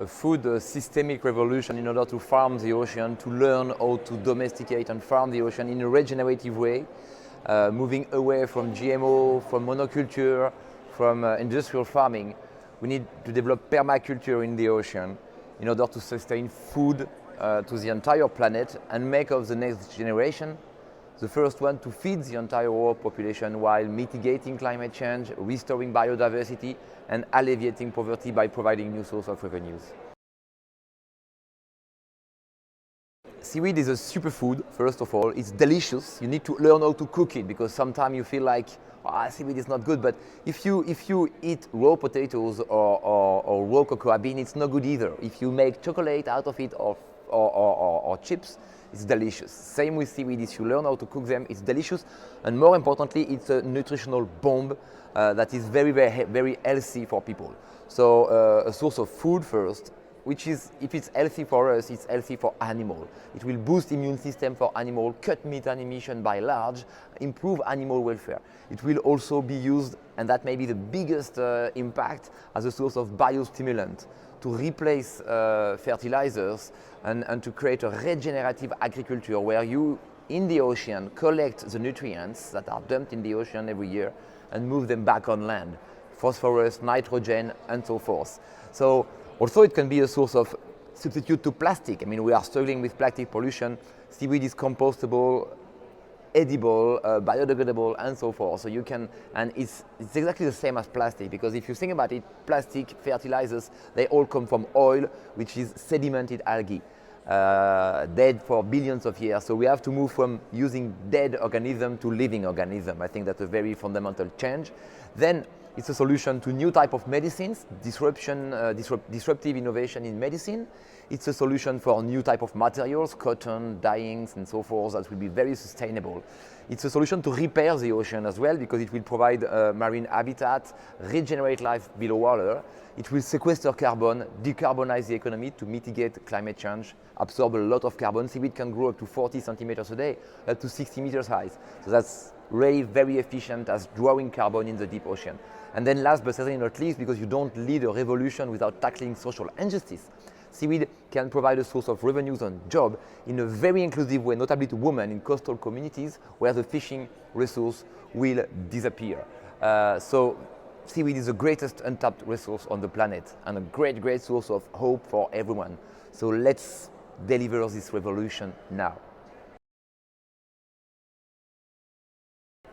a food systemic revolution in order to farm the ocean, to learn how to domesticate and farm the ocean in a regenerative way, moving away from GMO, from monoculture, from industrial farming. We need to develop permaculture in the ocean in order to sustain food to the entire planet and make of the next generation the first one to feed the entire world population while mitigating climate change, restoring biodiversity, and alleviating poverty by providing new sources of revenues. Seaweed is a superfood, first of all. It's delicious. You need to learn how to cook it because sometimes you feel like seaweed is not good, but if you eat raw potatoes or raw cocoa bean, it's not good either. If you make chocolate out of it or chips, it's delicious. Same with seaweed. If you learn how to cook them, it's delicious, and more importantly, it's a nutritional bomb that is very healthy for people. So a source of food first, which is, if it's healthy for us, it's healthy for animal. It will boost immune system for animal, cut methane emission by large, improve animal welfare. It will also be used, and that may be the biggest impact, as a source of biostimulant to replace fertilizers and to create a regenerative agriculture where you, in the ocean, collect the nutrients that are dumped in the ocean every year and move them back on land. Phosphorus, nitrogen, and so forth. So also it can be a source of substitute to plastic. I mean, we are struggling with plastic pollution. Seaweed is compostable, edible, biodegradable, and so forth. So you can, and it's exactly the same as plastic, because if you think about it, plastic, fertilizers, they all come from oil, which is sedimented algae, dead for billions of years. So we have to move from using dead organism to living organism. I think that's a very fundamental change. Then it's a solution to new type of medicines, disruptive innovation in medicine. It's a solution for new type of materials, cotton, dyeings, and so forth, that will be very sustainable. It's a solution to repair the ocean as well, because it will provide marine habitat, regenerate life below water. It will sequester carbon, decarbonize the economy to mitigate climate change, absorb a lot of carbon. Seaweed can grow up to 40 centimeters a day, up to 60 meters high. So that's really very efficient as drawing carbon in the deep ocean. And then last but certainly not least, because you don't lead a revolution without tackling social injustice, seaweed can provide a source of revenues and jobs in a very inclusive way, notably to women in coastal communities where the fishing resource will disappear. So seaweed is the greatest untapped resource on the planet and a great source of hope for everyone. So let's deliver this revolution now.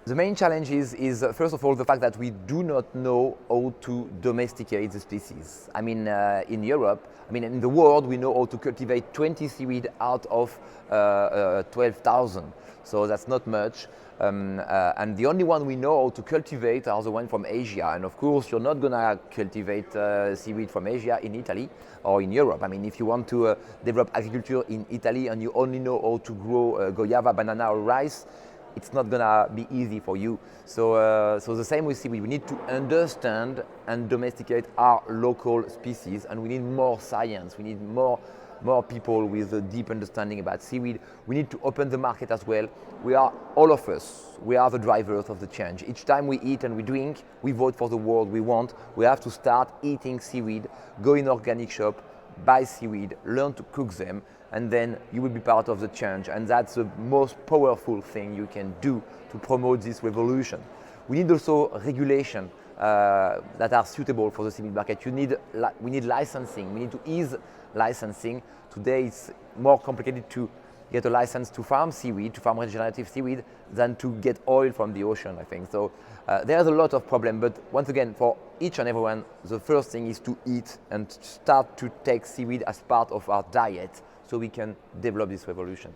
The main challenge is first of all, the fact that we do not know how to domesticate the species. I mean, in Europe, in the world, we know how to cultivate 20 seaweed out of 12,000. So that's not much. And the only one we know how to cultivate are the ones from Asia. And of course, you're not going to cultivate seaweed from Asia in Italy or in Europe. I mean, if you want to develop agriculture in Italy and you only know how to grow guayaba, banana, or rice, it's not gonna be easy for you. So the same with seaweed. We need to understand and domesticate our local species, and we need more science. We need more people with a deep understanding about seaweed. We need to open the market as well. We are, all of us, we are the drivers of the change. Each time we eat and we drink, we vote for the world we want. We have to start eating seaweed, go in organic shop, buy seaweed, learn to cook them, and then you will be part of the change. And that's the most powerful thing you can do to promote this revolution. We need also regulation that are suitable for the seaweed market. We need licensing. We need to ease licensing. Today it's more complicated to get a license to farm seaweed, to farm regenerative seaweed, than to get oil from the ocean, I think. So there's a lot of problems, but once again, for each and everyone, the first thing is to eat and start to take seaweed as part of our diet so we can develop this revolution.